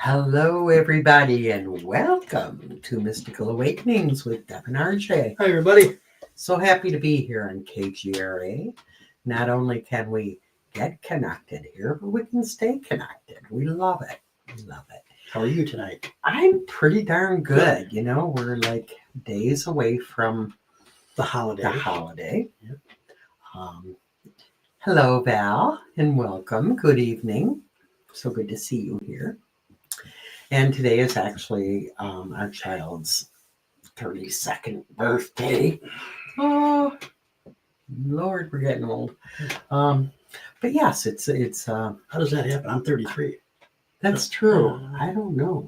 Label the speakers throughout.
Speaker 1: Hello, everybody, and welcome to Mystical Awakenings with Deb and Arjay.
Speaker 2: Hi, everybody.
Speaker 1: So happy to be here on KGRA. Not only can we get connected here, but we can stay connected. We love it. We love it.
Speaker 2: How are you tonight?
Speaker 1: I'm pretty darn good. You know, we're like days away from
Speaker 2: The holiday.
Speaker 1: Yep. Hello, Val, and welcome. Good evening. So good to see you here. And today is actually our child's 32nd birthday. Oh, Lord, we're getting old. But yes, it's.
Speaker 2: How does that happen? I'm 33.
Speaker 1: That's true. I don't know.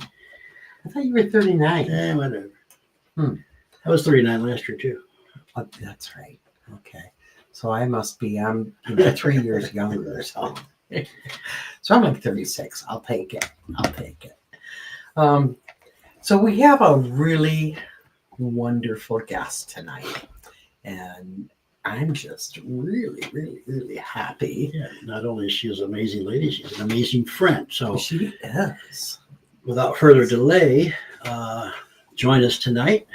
Speaker 1: I thought you were 39.
Speaker 2: Whatever. I was 39 last year too.
Speaker 1: Oh, that's right. Okay. So I'm 3 years younger. So I'm like 36. I'll take it. So we have a really wonderful guest tonight, and I'm just really, really, really happy.
Speaker 2: Yeah, not only is she an amazing lady, she's an amazing friend. So
Speaker 1: She is.
Speaker 2: Without further delay, join us tonight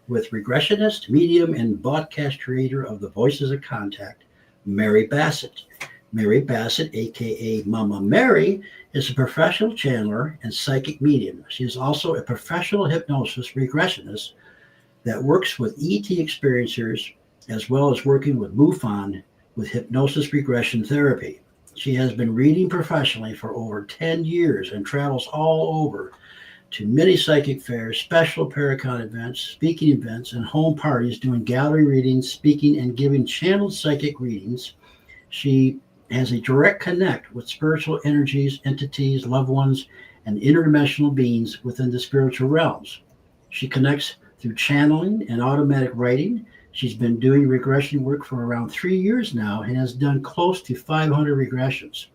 Speaker 2: with regressionist, medium, and Vodcast creator of the Voices of Contact, Mary Bassett. Mary Bassett, aka Mama Mary, is a professional channeler and psychic medium. She is also a professional hypnosis regressionist that works with ET experiencers, as well as working with MUFON with hypnosis regression therapy. She has been reading professionally for over 10 years and travels all over to many psychic fairs, special paracon events, speaking events, and home parties, doing gallery readings, speaking, and giving channeled psychic readings. She has a direct connect with spiritual energies, entities, loved ones, and interdimensional beings within the spiritual realms. She connects through channeling and automatic writing. She's been doing regression work for around 3 years now and has done close to 500 regressions.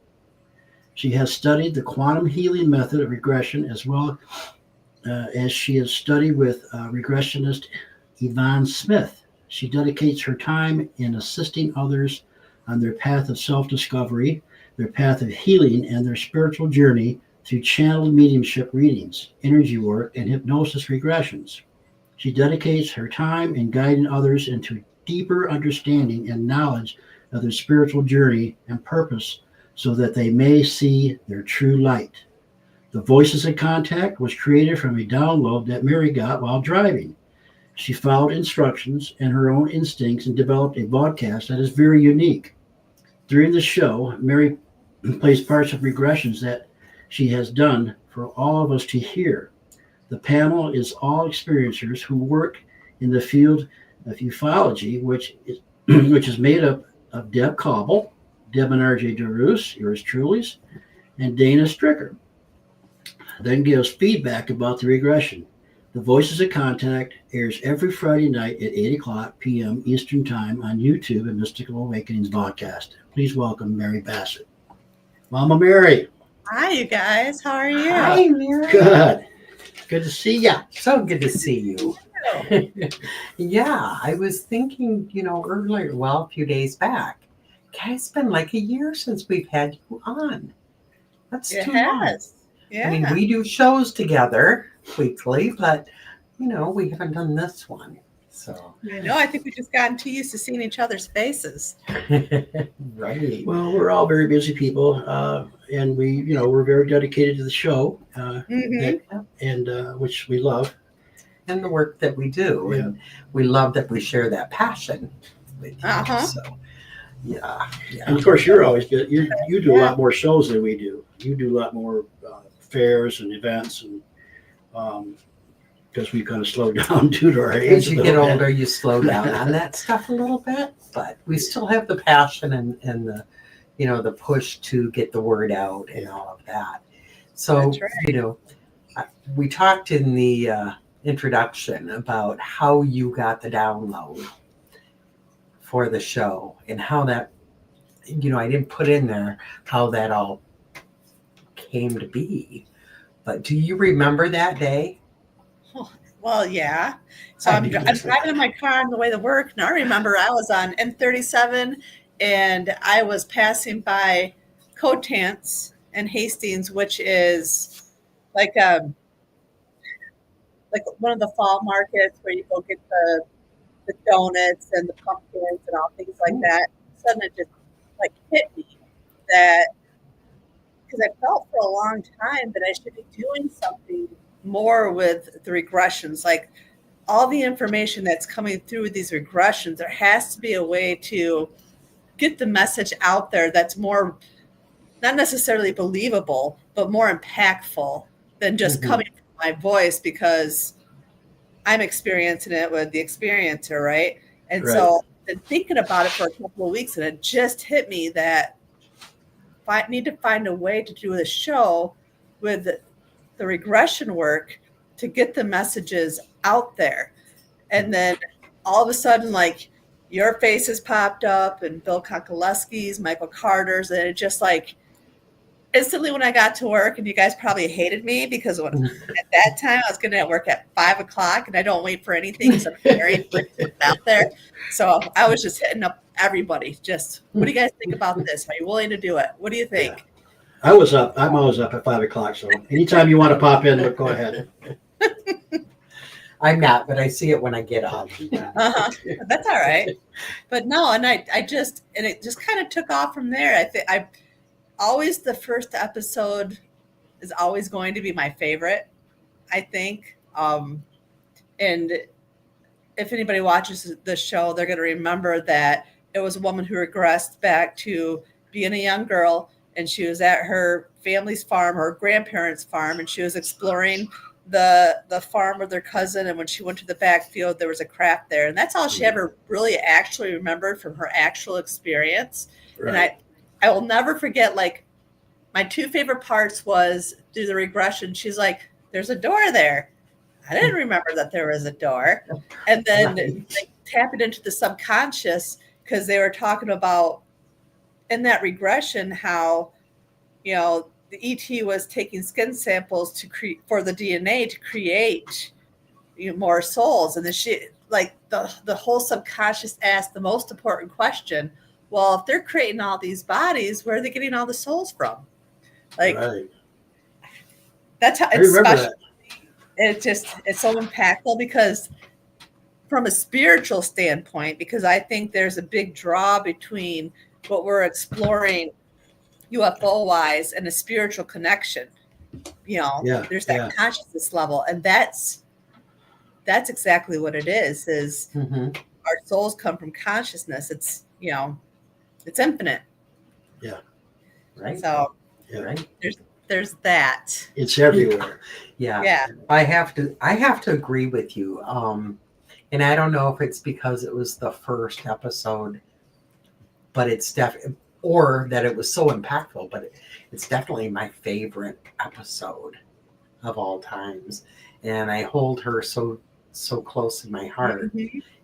Speaker 2: She has studied the quantum healing method of regression, as well as she has studied with regressionist Yvonne Smith. She dedicates her time in assisting others on their path of self-discovery, their path of healing, and their spiritual journey through channeled mediumship readings, energy work, and hypnosis regressions. She dedicates her time in guiding others into deeper understanding and knowledge of their spiritual journey and purpose so that they may see their true light. The Voices of Contact was created from a download that Mary got while driving. She followed instructions and her own instincts and developed a podcast that is very unique. During the show, Mary plays parts of regressions that she has done for all of us to hear. The panel is all experiencers who work in the field of ufology, which is made up of Deb Cobble, Deb and Arjay DeRoos, yours truly's, and Dana Stricker. Then gives feedback about the regression. The Voices of Contact airs every Friday night at 8 o'clock p.m. Eastern Time on YouTube and Mystical Awakenings Vodcast. Please welcome Mary Bassett. Mama Mary.
Speaker 3: Hi, you guys. How are you?
Speaker 1: Hi, Mary.
Speaker 2: Good. Good to see you.
Speaker 1: So good to see you. Yeah, I was thinking, earlier, a few days back. Guys, it's been like a year since we've had you on. That's too long.
Speaker 3: Yeah.
Speaker 1: I mean, we do shows together weekly, but, we haven't done this one. So.
Speaker 3: I think we've just gotten too used to seeing each other's faces.
Speaker 1: Right.
Speaker 2: Well, we're all very busy people, and we're very dedicated to the show, which we love.
Speaker 1: And the work that we do.
Speaker 2: Yeah.
Speaker 1: And we love that we share that passion with you.
Speaker 3: Uh-huh.
Speaker 1: So, yeah.
Speaker 2: And of course, you're always good. You do a lot more shows than we do. You do a lot more fairs and events, and because we kind of slowed down due to our age.
Speaker 1: As you get older, you slow down on that stuff a little bit, but we still have the passion and the, the push to get the word out and all of that. So,
Speaker 3: That's right.
Speaker 1: We talked in the introduction about how you got the download for the show and how that, I didn't put in there how that all came to be. But do you remember that day?
Speaker 3: Well, yeah. So I'm driving in my car on the way to work. And I remember I was on M37 and I was passing by Cotance and Hastings, which is like one of the fall markets where you go get the donuts and the pumpkins and all things like that. Suddenly it just like hit me that because I felt for a long time that I should be doing something more with the regressions, like all the information that's coming through with these regressions. There has to be a way to get the message out there that's more not necessarily believable, but more impactful than just coming from my voice, because I'm experiencing it with the experiencer, right? And so I've been thinking about it for a couple of weeks, and it just hit me that I need to find a way to do a show with the regression work to get the messages out there. And then all of a sudden, like, your faces popped up and Bill Konkolewski's, Michael Carter's, and it just like instantly when I got to work, and you guys probably hated me because at that time I was going to work at 5 o'clock and I don't wait for anything because I'm very out there. So I was just hitting up everybody. Just, what do you guys think about this? Are you willing to do it? What do you think?
Speaker 2: Yeah. I was up. I'm always up at 5 o'clock. So anytime you want to pop in, go ahead.
Speaker 1: I'm not, but I see it when I get up.
Speaker 3: That's all right. But no, and it just kind of took off from there. I think always the first episode is always going to be my favorite, I think. And if anybody watches the show, they're going to remember that it was a woman who regressed back to being a young girl, and she was at her family's farm, her grandparents' farm, and she was exploring the farm with her cousin. And when she went to the backfield, there was a craft there, and that's all she ever really actually remembered from her actual experience. Right. And I will never forget, like, my two favorite parts was through the regression. She's like, there's a door there. I didn't remember that there was a door. And then like, tapping into the subconscious, because they were talking about in that regression how, you know, the ET was taking skin samples to for the DNA to create, you know, more souls. And then she, like, the whole subconscious asked the most important question. Well, if they're creating all these bodies, where are they getting all the souls from? Like, that's how it's special. It's so impactful because from a spiritual standpoint, because I think there's a big draw between what we're exploring UFO wise and a spiritual connection. You know, there's that consciousness level, and that's exactly what it is our souls come from consciousness. It's, you know, it's infinite.
Speaker 2: Yeah.
Speaker 1: Right.
Speaker 3: So
Speaker 1: right.
Speaker 3: There's that.
Speaker 2: It's everywhere.
Speaker 1: Yeah. I have to agree with you. And I don't know if it's because it was the first episode, but it's or that it was so impactful, but it's definitely my favorite episode of all times. And I hold her so close in my heart.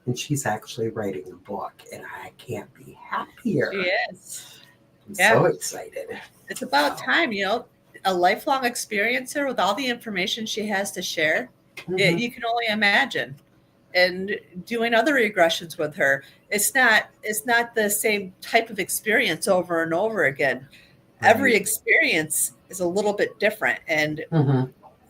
Speaker 1: And she's actually writing a book, and I can't be happier.
Speaker 3: She is.
Speaker 1: I'm so excited.
Speaker 3: It's about time, you know, a lifelong experiencer with all the information she has to share. You can only imagine. And doing other regressions with her, it's not the same type of experience over and over again. Every experience is a little bit different. And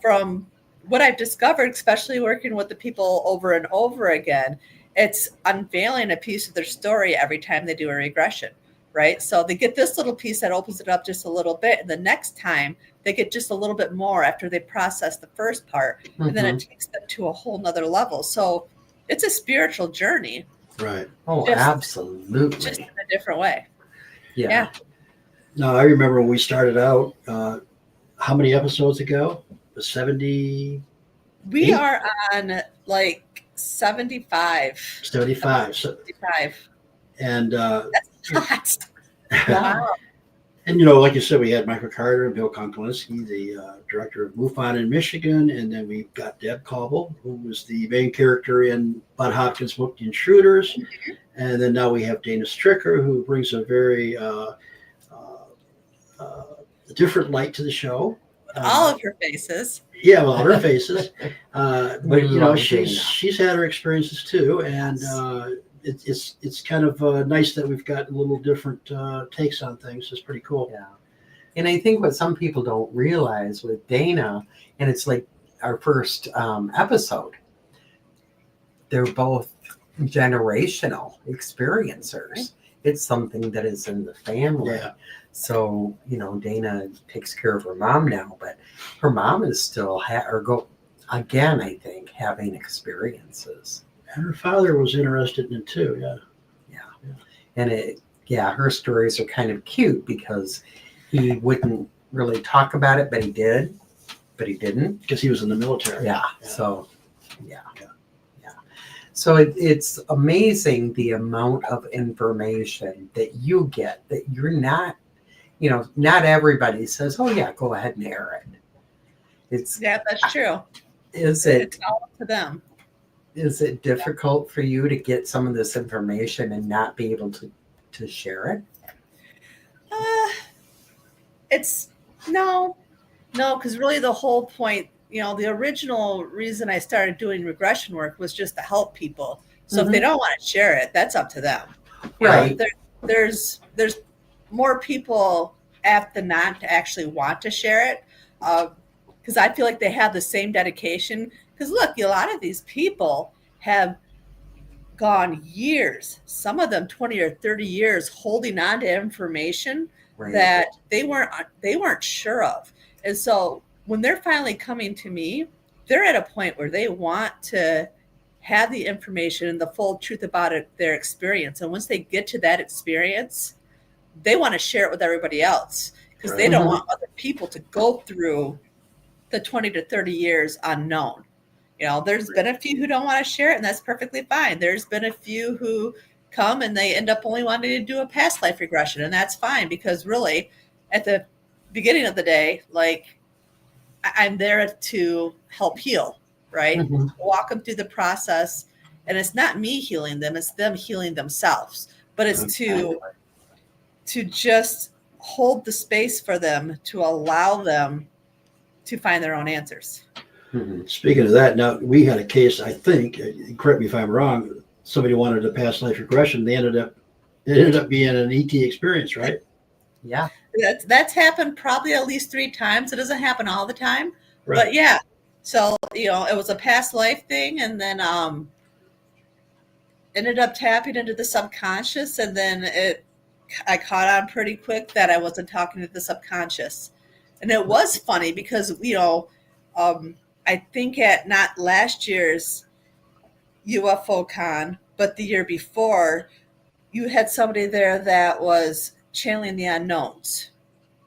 Speaker 3: from what I've discovered, especially working with the people over and over again, it's unveiling a piece of their story every time they do a regression, right? So they get this little piece that opens it up just a little bit, and the next time they get just a little bit more after they process the first part, and then it takes them to a whole nother level. So it's a spiritual journey.
Speaker 2: Right.
Speaker 1: Oh, absolutely.
Speaker 3: Just in a different way.
Speaker 1: Yeah.
Speaker 2: No, I remember when we started out, how many episodes ago? 70?
Speaker 3: We are on like 75.
Speaker 2: 75.
Speaker 3: 75.
Speaker 2: And
Speaker 3: that's a lot.
Speaker 1: Wow.
Speaker 2: And, you know, like you said, we had Michael Carter and Bill Konkolewski, the director of MUFON in Michigan. And then we got Deb Cobble, who was the main character in Bud Hopkins' book, The Intruders. And then now we have Dana Stricker, who brings a very different light to the show.
Speaker 3: All of her faces.
Speaker 2: Yeah, well, her faces. But, you know, she's had her experiences too. And it's kind of nice that we've got a little different takes on things. It's pretty cool.
Speaker 1: Yeah. And I think what some people don't realize with Dana, and it's like our first episode, they're both generational experiencers. It's something that is in the family.
Speaker 2: Yeah.
Speaker 1: So, Dana takes care of her mom now, but her mom is still, again, I think, having experiences.
Speaker 2: And her father was interested in it too. Yeah.
Speaker 1: And her stories are kind of cute because he wouldn't really talk about it, but he did, but he didn't.
Speaker 2: Because he was in the military.
Speaker 1: Yeah. So, So it's amazing the amount of information that you get that you're not, not everybody says, oh yeah, go ahead and air it.
Speaker 3: That's true.
Speaker 1: It's
Speaker 3: all up to them.
Speaker 1: Is it difficult for you to get some of this information and not be able to share it?
Speaker 3: It's no, because really the whole point, the original reason I started doing regression work was just to help people. So if they don't want to share it, that's up to them.
Speaker 1: Right.
Speaker 3: There's more people apt than not to actually want to share it, because I feel like they have the same dedication. Because look, a lot of these people have gone years, some of them 20 or 30 years, holding on to information that they weren't sure of. And so when they're finally coming to me, they're at a point where they want to have the information and the full truth about their experience. And once they get to that experience, they want to share it with everybody else because they don't want other people to go through the 20 to 30 years unknown. There's been a few who don't want to share it, and that's perfectly fine. There's been a few who come and they end up only wanting to do a past life regression, and that's fine because really at the beginning of the day, like, I'm there to help heal, right? Walk them through the process. And it's not me healing them, it's them healing themselves. But it's to just hold the space for them to allow them to find their own answers.
Speaker 2: Speaking of that, now we had a case, I think, correct me if I'm wrong, somebody wanted a past life regression. It ended up being an ET experience, right?
Speaker 1: Yeah.
Speaker 3: That's happened probably at least 3 times. It doesn't happen all the time,
Speaker 2: Right.
Speaker 3: but yeah. So, it was a past life thing, and then ended up tapping into the subconscious, and then I caught on pretty quick that I wasn't talking to the subconscious. And it was funny because, I think at not last year's UFO con, but the year before, you had somebody there that was channeling the unknowns,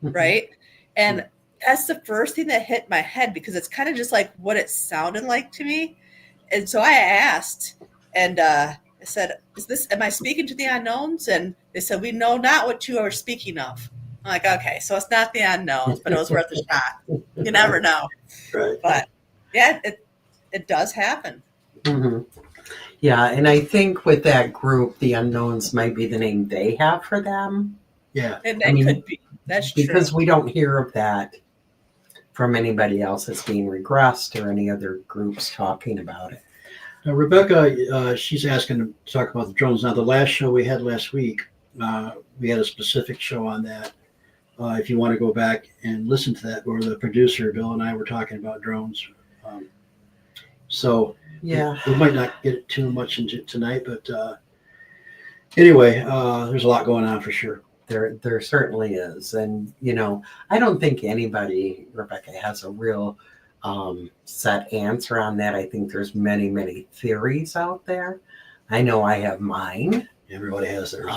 Speaker 3: right? And that's the first thing that hit my head because it's kind of just like what it sounded like to me. And so I asked, and I said, am I speaking to the unknowns? And they said, we know not what you are speaking of. I'm like, okay, so it's not the unknowns, but it was worth a shot. You never know.
Speaker 2: Right.
Speaker 3: But yeah, it does happen.
Speaker 1: Yeah, and I think with that group, the unknowns might be the name they have for them.
Speaker 2: Yeah.
Speaker 3: And that could be. That's true.
Speaker 1: Because we don't hear of that from anybody else that's being regressed or any other groups talking about it.
Speaker 2: Now, Rebecca, she's asking to talk about the drones. Now, the last show we had last week, we had a specific show on that. If you want to go back and listen to that, where the producer, Bill, and I were talking about drones. So
Speaker 1: yeah,
Speaker 2: we might not get too much into tonight, but anyway, there's a lot going on for sure.
Speaker 1: There certainly is. And, I don't think anybody, Rebecca, has a real set answer on that. I think there's many, many theories out there. I know I have mine.
Speaker 2: Everybody has theirs.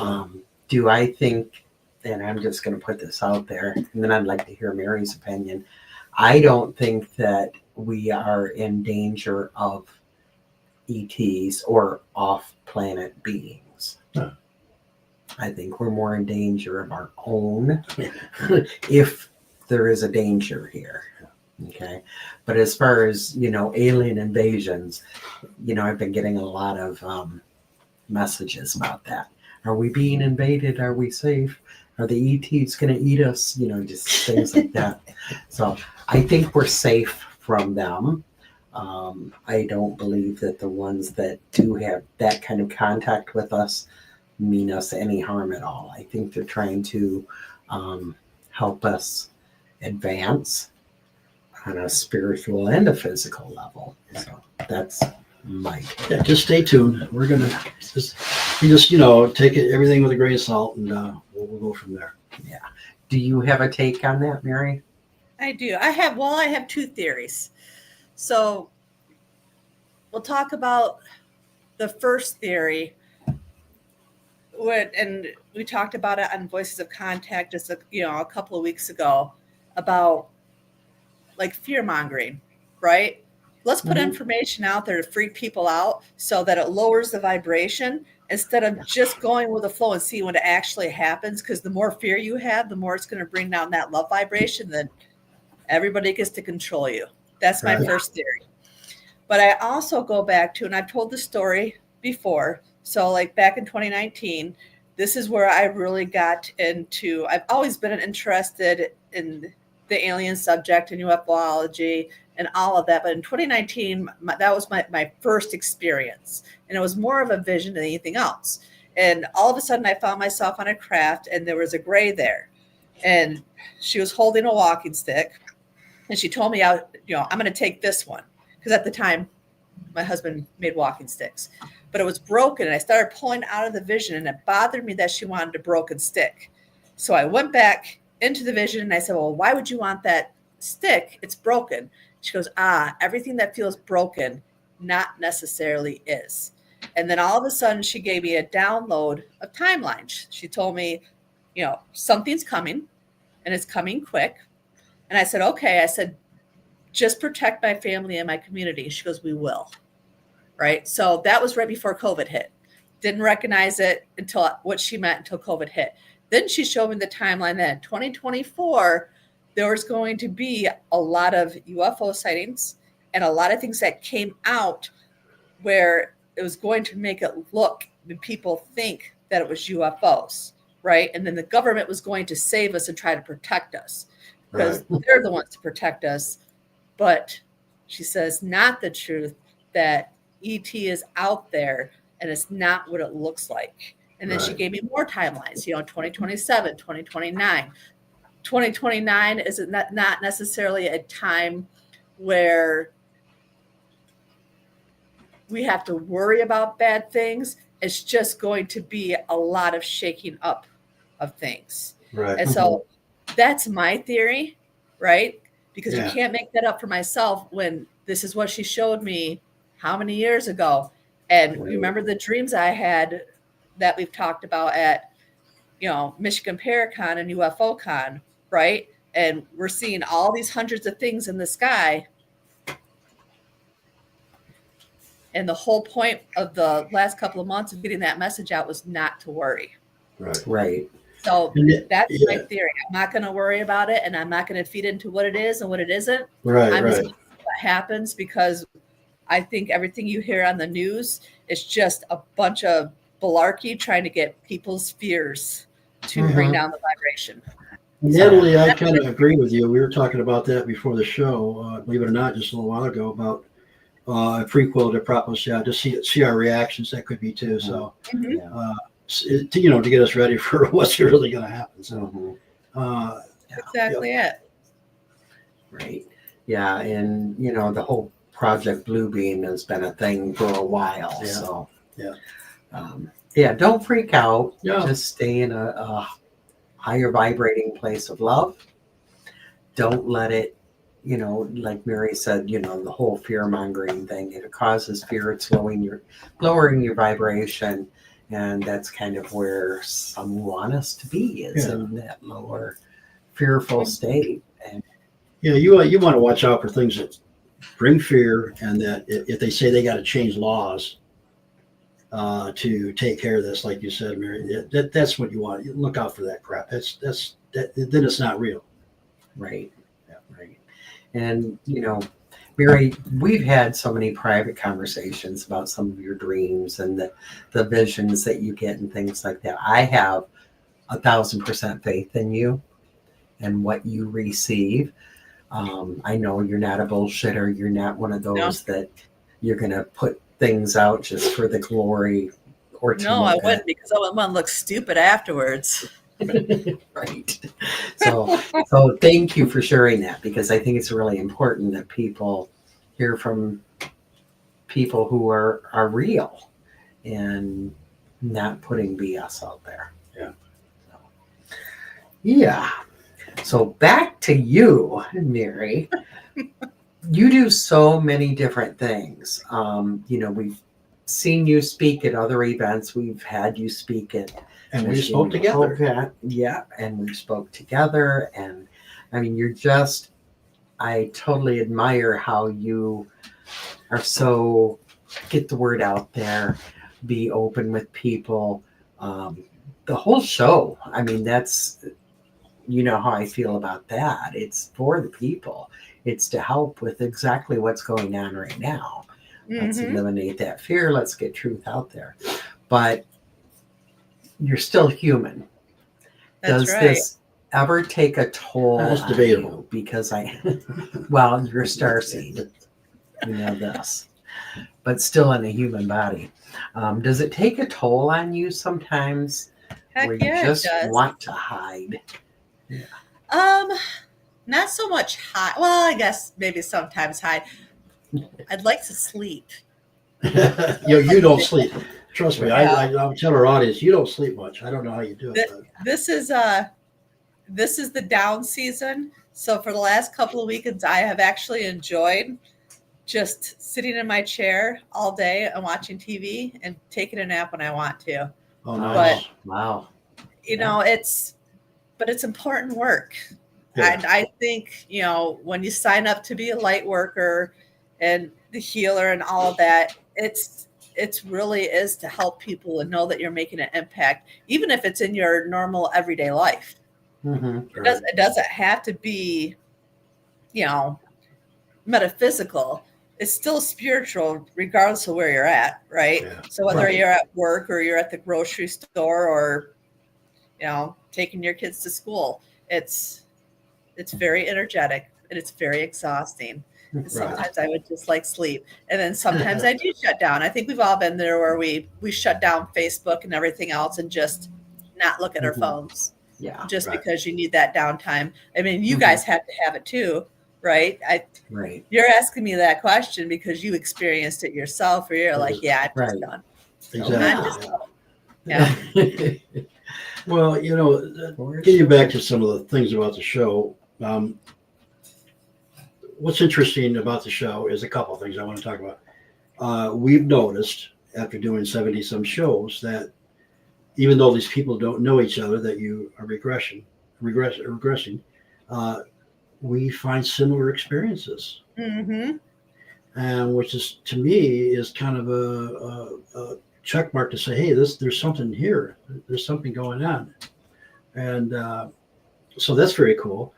Speaker 1: Do I think, and I'm just going to put this out there, and then I'd like to hear Mary's opinion. I don't think that we are in danger of ETs or off-planet beings.
Speaker 2: No.
Speaker 1: I think we're more in danger of our own, if there is a danger here. Okay. But as far as, alien invasions, I've been getting a lot of messages about that. Are we being invaded? Are we safe? Are the ETs going to eat us? Just things like that. So I think we're safe from them. I don't believe that the ones that do have that kind of contact with us mean us any harm at all. I think they're trying to help us advance on a spiritual and a physical level. So that's my take.
Speaker 2: Yeah, just stay tuned. We're gonna just take everything with a grain of salt, and we'll go from there.
Speaker 1: Yeah. Do you have a take on that, Mary?
Speaker 3: I do. I have two theories. So we'll talk about the first theory. And we talked about it on Voices of Contact just a couple of weeks ago about like fear mongering, right? Let's put information out there to freak people out so that it lowers the vibration instead of just going with the flow and see when it actually happens. Because the more fear you have, the more it's going to bring down that love vibration. Then everybody gets to control you. That's my first theory. But I also go back to, and I've told the story before. So like back in 2019, this is where I really got into, I've always been interested in the alien subject and UFOlogy and all of that. But in 2019, that was my first experience. And it was more of a vision than anything else. And all of a sudden I found myself on a craft and there was a gray there. And she was holding a walking stick. And she told me, I'm going to take this one. Because at the time, my husband made walking sticks. But it was broken. And I started pulling out of the vision. And it bothered me that she wanted a broken stick. So I went back into the vision and I said, well, why would you want that stick? It's broken. She goes, everything that feels broken not necessarily is. And then all of a sudden she gave me a download of timelines. She told me, something's coming and it's coming quick. And I said, okay. I said, just protect my family and my community. She goes, we will. Right. So that was right before COVID hit. Didn't recognize it until what she meant until COVID hit. Then she showed me the timeline that in 2024, there was going to be a lot of UFO sightings and a lot of things that came out where it was going to make it look and people think that it was UFOs, right? And then the government was going to save us and try to protect us because they're the ones to protect us. But she says, not the truth that ET is out there and it's not what it looks like. And then she gave me more timelines, 2027, 2029. 2029 is not necessarily a time where we have to worry about bad things. It's just going to be a lot of shaking up of things.
Speaker 2: Right.
Speaker 3: And so that's my theory, right? Because you can't make that up for myself when this is what she showed me how many years ago. And remember the dreams I had that we've talked about at, Michigan Paracon and UFOcon, right? And we're seeing all these hundreds of things in the sky. And the whole point of the last couple of months of getting that message out was not to worry.
Speaker 1: Right.
Speaker 3: So that's my theory. I'm not going to worry about it, and I'm not going to feed into what it is and what it isn't. I'm just going to see what happens because I think everything you hear on the news is just a bunch of malarkey trying to get people's fears to bring down the vibration.
Speaker 2: Natalie, I kind of agree with you. We were talking about that before the show, believe it or not, just a little while ago about a prequel to Prophecy. Just see our reactions. That could be too. So, to get us ready for what's really going to happen. So,
Speaker 3: exactly it.
Speaker 1: Right. Yeah, and the whole Project Bluebeam has been a thing for a while.
Speaker 2: Yeah.
Speaker 1: So,
Speaker 2: yeah.
Speaker 1: Don't freak out.
Speaker 2: Yeah.
Speaker 1: Just stay in a higher vibrating place of love. Don't let it, like Mary said, the whole fear mongering thing. It causes fear. It's lowering your vibration. And that's kind of where some want us to be, is in that lower fearful state. And
Speaker 2: you want to watch out for things that bring fear, and that if they say they got to change laws to take care of this, like you said, Mary, that's what you want. You look out for that crap. Then it's not real.
Speaker 1: Right. Yeah, right. And Mary, we've had so many private conversations about some of your dreams and the visions that you get and things like that. I have 1,000% faith in you and what you receive. I know you're not a bullshitter. You're not one of those that you're going to put things out just for the glory or to
Speaker 3: No, I wouldn't, because I wouldn't want to look stupid afterwards.
Speaker 1: Right. So thank you for sharing that, because I think it's really important that people hear from people who are real and not putting BS out there.
Speaker 2: Yeah.
Speaker 1: So, yeah. So back to you, Mary. You do so many different things. We've seen you speak at other events. We've had you speak at
Speaker 2: And we spoke together.
Speaker 1: Yeah, and we spoke together. And I mean, I totally admire how you are so get the word out there, be open with people. The whole show, I mean, that's, how I feel about that. It's for the people. It's to help with exactly what's going on right now. Let's eliminate that fear. Let's get truth out there. But you're still human.
Speaker 3: That's
Speaker 1: Does
Speaker 3: right.
Speaker 1: this ever take a toll
Speaker 2: That's
Speaker 1: on
Speaker 2: debatable.
Speaker 1: you? Because you're a starseed. You know this. But still in a human body. Does it take a toll on you sometimes
Speaker 3: Heck
Speaker 1: where you
Speaker 3: yeah,
Speaker 1: just
Speaker 3: it does.
Speaker 1: want to hide?
Speaker 3: Not so much hide. Well, I guess maybe sometimes hide. I'd like to sleep.
Speaker 2: You don't sleep. Trust me.
Speaker 3: Yeah.
Speaker 2: I'll tell our audience, you don't sleep much. I don't know how you do it. But
Speaker 3: This is the down season. So for the last couple of weekends, I have actually enjoyed just sitting in my chair all day and watching TV and taking a nap when I want to.
Speaker 2: oh, nice.
Speaker 1: Wow.
Speaker 3: But it's important work.
Speaker 2: Yeah.
Speaker 3: And I think, when you sign up to be a light worker and the healer and all of that, it's really is to help people and know that you're making an impact, even if it's in your normal everyday life.
Speaker 1: Mm-hmm.
Speaker 3: It doesn't have to be, metaphysical. It's still spiritual, regardless of where you're at, right?
Speaker 2: Yeah.
Speaker 3: So whether
Speaker 1: Right.
Speaker 3: you're at work or you're at the grocery store or, taking your kids to school, it's very energetic and it's very exhausting. And sometimes I would just like sleep, and then sometimes I do shut down. I think we've all been there where we shut down Facebook and everything else and just not look at our phones.
Speaker 1: Yeah.
Speaker 3: Just
Speaker 2: Right.
Speaker 3: because you need that downtime. I mean, you guys have to have it too, right?
Speaker 1: Right.
Speaker 3: You're asking me that question because you experienced it yourself, or you're like, yeah, I'm just
Speaker 1: Right.
Speaker 3: done.
Speaker 2: Exactly.
Speaker 3: Yeah.
Speaker 2: Well, getting back to some of the things about the show, what's interesting about the show is a couple of things I want to talk about. We've noticed after doing 70 some shows that even though these people don't know each other, that you are regressing, we find similar experiences.
Speaker 3: Mm-hmm.
Speaker 2: And which is, to me, is kind of a check mark to say, hey, there's something here. There's something going on. And so that's very cool.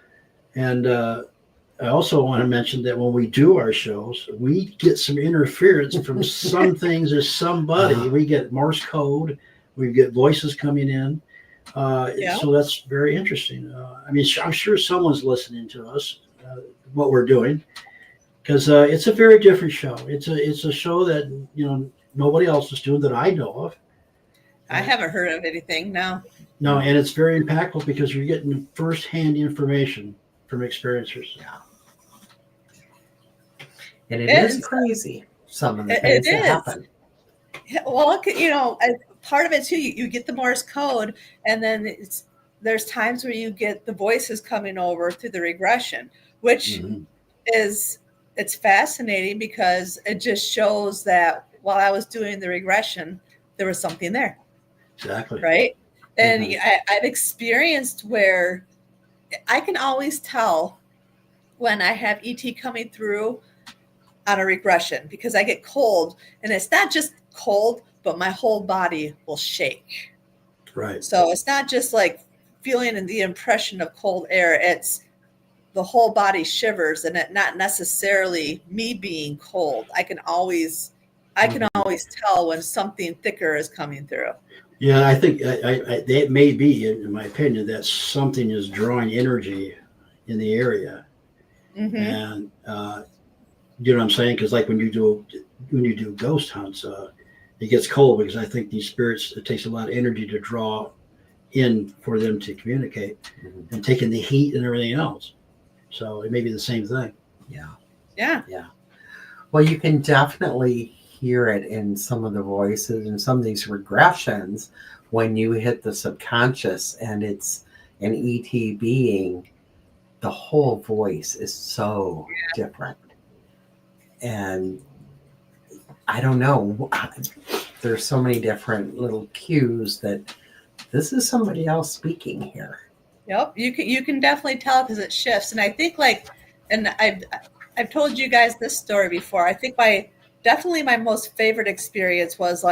Speaker 2: And I also want to mention that when we do our shows, we get some interference from some things or somebody. We get Morse code. We get voices coming in. So that's very interesting. I'm sure someone's listening to us, what we're doing, because it's a very different show. It's a show that nobody else is doing that I know of.
Speaker 3: I haven't heard of anything. No,
Speaker 2: and it's very impactful because you're getting firsthand information from experiencers.
Speaker 1: Yeah. And it is crazy, some of the things that happen.
Speaker 3: Well, part of it too, you get the Morse code, and then there's times where you get the voices coming over through the regression, which it's fascinating because it just shows that while I was doing the regression, there was something there.
Speaker 2: Exactly.
Speaker 3: Right. And I've experienced where I can always tell when I have ET coming through on a regression, because I get cold, and it's not just cold, but my whole body will shake.
Speaker 2: Right.
Speaker 3: So it's not just like feeling the impression of cold air. It's the whole body shivers, and it not necessarily me being cold. I can always tell when something thicker is coming through.
Speaker 2: Yeah, I think that may be, in my opinion, that something is drawing energy in the area, and you know what I'm saying? Because like when you do ghost hunts, it gets cold because I think these spirits, it takes a lot of energy to draw in for them to communicate
Speaker 1: Mhm.
Speaker 2: and taking the heat and everything else. So it may be the same thing.
Speaker 1: Yeah.
Speaker 3: Yeah.
Speaker 1: Well, you can definitely hear it in some of the voices and some of these regressions when you hit the subconscious and it's an ET being. The whole voice is so different. And I don't know. There's so many different little cues that this is somebody else speaking here.
Speaker 3: Yep, you can definitely tell because it shifts, and I think and I've told you guys this story before. I think definitely my most favorite experience was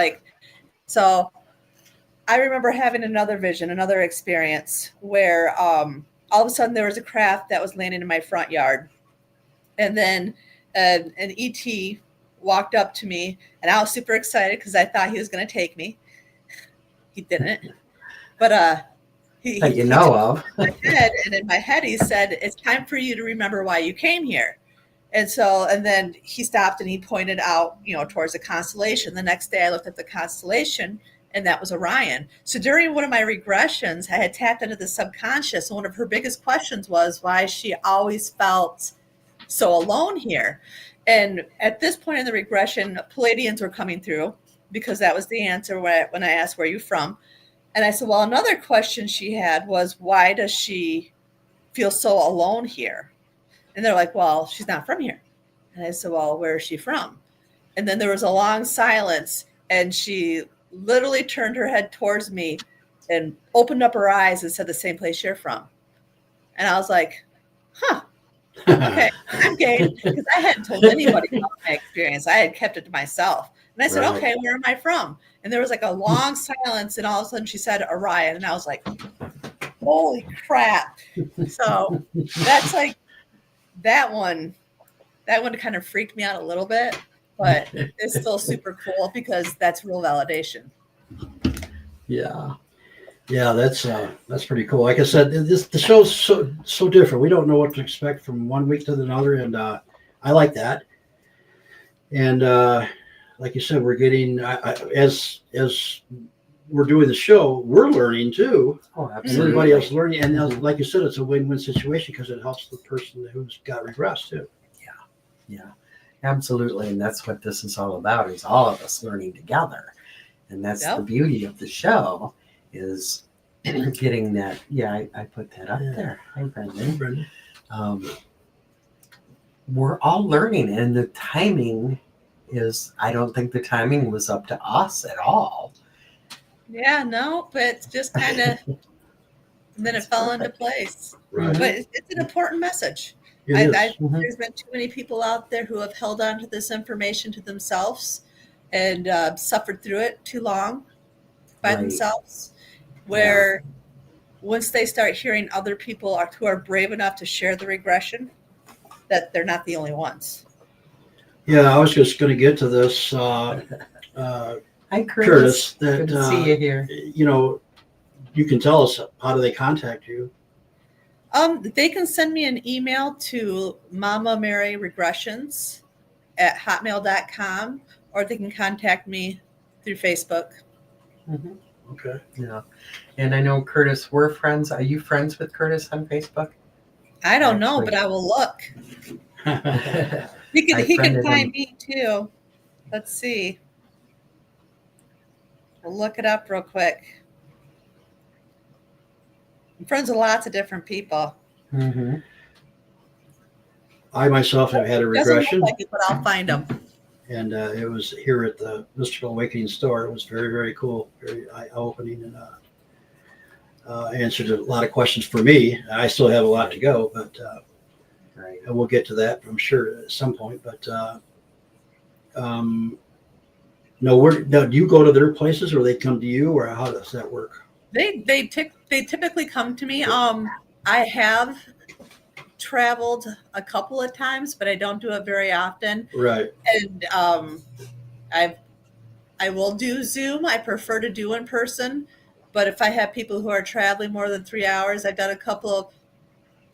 Speaker 3: so I remember having another vision, another experience where all of a sudden there was a craft that was landing in my front yard, and then an ET walked up to me, and I was super excited because I thought he was going to take me. He didn't, but
Speaker 1: That you know of.
Speaker 3: and in my head he said, "It's time for you to remember why you came here." And then he stopped and he pointed out, towards the constellation. The next day I looked at the constellation and that was Orion. So during one of my regressions, I had tapped into the subconscious. And one of her biggest questions was why she always felt so alone here. And at this point in the regression, Palladians were coming through because that was the answer when I asked, "Where are you from?" And I said, well, another question she had was, why does she feel so alone here? And they're like, well, she's not from here. And I said, well, where is she from? And then there was a long silence, and she literally turned her head towards me and opened up her eyes and said, the same place you're from. And I was like, huh, okay, I'm game, because I hadn't told anybody about my experience. I had kept it to myself. And I said,
Speaker 2: Right.
Speaker 3: okay, where am I from? And there was a long silence, and all of a sudden she said Orion. And I was like, holy crap. So that's that one kind of freaked me out a little bit, but it's still super cool because that's real validation.
Speaker 2: Yeah, that's pretty cool. Like I said, the show's so different. We don't know what to expect from one week to another, and I like that. And like you said, we're getting as we're doing the show, we're learning too.
Speaker 1: Oh,
Speaker 2: And
Speaker 1: absolutely.
Speaker 2: everybody else learning, and like you said, it's a win-win situation because it helps the person who's got regressed too.
Speaker 1: Yeah, absolutely. And that's what this is all about, is all of us learning together. And that's the beauty of the show, is getting that. Yeah, I put that up there. Hi, Brendan. We're all learning, and the timing is, I don't think the timing was up to us at all.
Speaker 3: Yeah, no, but it's just kind of, and then it fell into place.
Speaker 2: Right.
Speaker 3: But it's an important message. There's been too many people out there who have held on to this information to themselves and suffered through it too long by themselves, where once they start hearing other people who are brave enough to share the regression, that they're not the only ones.
Speaker 2: Yeah, I was just going to get to this.
Speaker 1: Hi,
Speaker 2: Curtis.
Speaker 1: Good to see you here.
Speaker 2: You can tell us, how do they contact you?
Speaker 3: They can send me an email to Mama Mary Regressions at hotmail.com, or they can contact me through Facebook.
Speaker 1: Mm-hmm.
Speaker 2: Okay.
Speaker 1: Yeah. And I know, Curtis, we're friends. Are you friends with Curtis on Facebook?
Speaker 3: I don't know, but I will look. He can find me too. Let's see. We'll look it up real quick. I'm friends with lots of different people.
Speaker 1: Mm-hmm.
Speaker 2: I myself have had a regression.
Speaker 3: Doesn't look like it, but I'll find them.
Speaker 2: And it was here at the Mystical Awakening store. It was very, very cool, very eye-opening, and answered a lot of questions for me. I still have a lot to go, but and we'll get to that, I'm sure, at some point. But do you go to their places, or they come to you, or how does that work?
Speaker 3: They typically come to me. I have traveled a couple of times, but I don't do it very often.
Speaker 2: Right.
Speaker 3: And I will do Zoom. I prefer to do in person, but if I have people who are traveling more than 3 hours, I've done a couple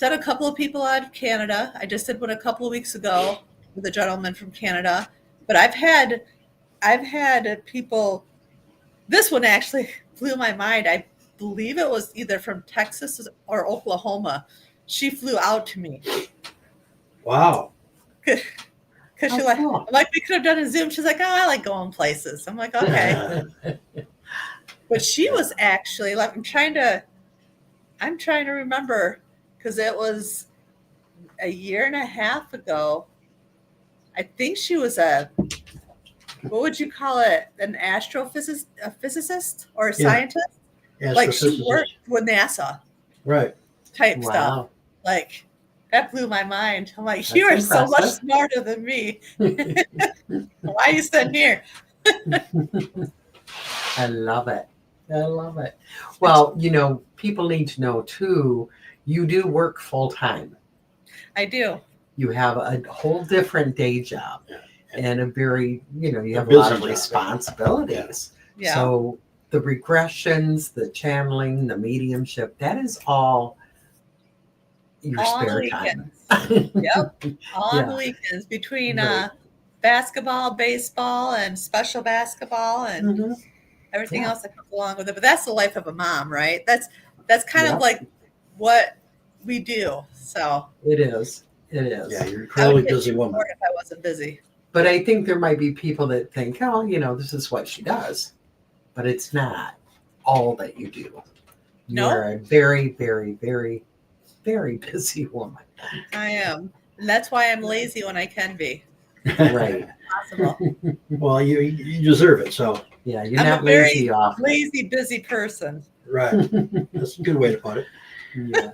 Speaker 3: of people out of Canada. I just did one a couple of weeks ago with a gentleman from Canada. But I've had people. This one actually blew my mind. I believe it was either from Texas or Oklahoma. She flew out to me.
Speaker 2: Wow.
Speaker 3: Because she
Speaker 1: Oh, cool.
Speaker 3: I'm like, we could have done a Zoom. She's like, oh, I like going places. I'm like, okay. But she was actually like, I'm trying to remember, because it was a year and a half ago. I think she was what would you call it? An astrophysicist, a physicist or a scientist? Like she worked with NASA.
Speaker 2: Right.
Speaker 3: Type stuff.
Speaker 1: Wow.
Speaker 3: Like that blew my mind. I'm like,
Speaker 1: That's
Speaker 3: you are so much
Speaker 1: impressive.
Speaker 3: smarter than me. Why are you sitting here?
Speaker 1: I love it. I love it. Well, people need to know too, you do work full time.
Speaker 3: I do.
Speaker 1: You have a whole different day job and a very, you have a
Speaker 2: busy
Speaker 1: lot of
Speaker 2: job.
Speaker 1: responsibilities.
Speaker 3: Yeah.
Speaker 1: So the regressions, the channeling, the mediumship, that is all your
Speaker 3: All
Speaker 1: spare
Speaker 3: weekends.
Speaker 1: time.
Speaker 3: Yep. On
Speaker 1: Yeah.
Speaker 3: the weekends between
Speaker 1: Right.
Speaker 3: basketball, baseball, and special basketball and
Speaker 1: Mhm.
Speaker 3: everything
Speaker 1: Yeah.
Speaker 3: else that comes along with it. But that's the life of a mom, right? That's kind of
Speaker 1: Yep.
Speaker 3: like what we do. So
Speaker 1: It is. It is.
Speaker 2: Yeah, you're
Speaker 3: I
Speaker 2: incredibly
Speaker 3: would get
Speaker 2: busy
Speaker 3: too
Speaker 2: woman.
Speaker 3: bored if I wasn't busy.
Speaker 1: But I think there might be people that think, oh, this is what she does. But it's not all that you do.
Speaker 3: No.
Speaker 1: You're a very, very, very, very busy woman.
Speaker 3: I am. And that's why I'm lazy when I can be.
Speaker 1: Right.
Speaker 3: Possible.
Speaker 2: Well, you deserve it. So,
Speaker 1: Yeah, you're
Speaker 3: I'm
Speaker 1: not
Speaker 3: a very
Speaker 1: lazy often.
Speaker 3: lazy, busy person.
Speaker 2: right. That's a good way to put it.
Speaker 1: Yeah.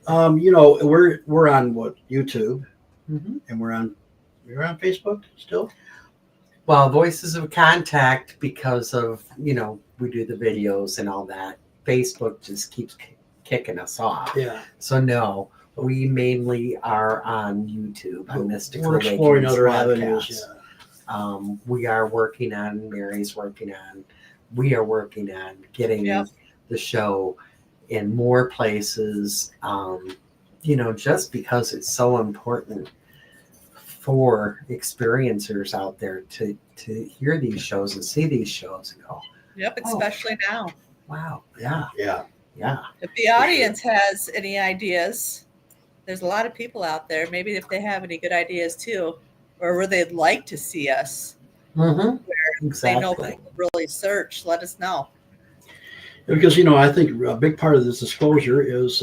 Speaker 2: We're on YouTube,
Speaker 1: Mhm.
Speaker 2: and we're on Facebook still.
Speaker 1: Well, Voices of Contact, because of, we do the videos and all that, Facebook just keeps kicking us off.
Speaker 2: Yeah,
Speaker 1: So no, we mainly are on YouTube. On Mystical
Speaker 2: we're exploring
Speaker 1: Awakenings
Speaker 2: other
Speaker 1: Vodcast.
Speaker 2: avenues.
Speaker 1: We are working on, we are working on getting
Speaker 3: Yep.
Speaker 1: the show in more places, just because it's so important for experiencers out there to hear these shows and see these shows and go,
Speaker 3: Yep, especially now.
Speaker 1: wow, yeah,
Speaker 2: Yeah.
Speaker 3: If the audience has any ideas, there's a lot of people out there. Maybe if they have any good ideas too, or where they'd like to see us,
Speaker 1: mm-hmm.
Speaker 3: they know
Speaker 1: Exactly.
Speaker 3: people really search. Let us know.
Speaker 2: Because I think a big part of this disclosure is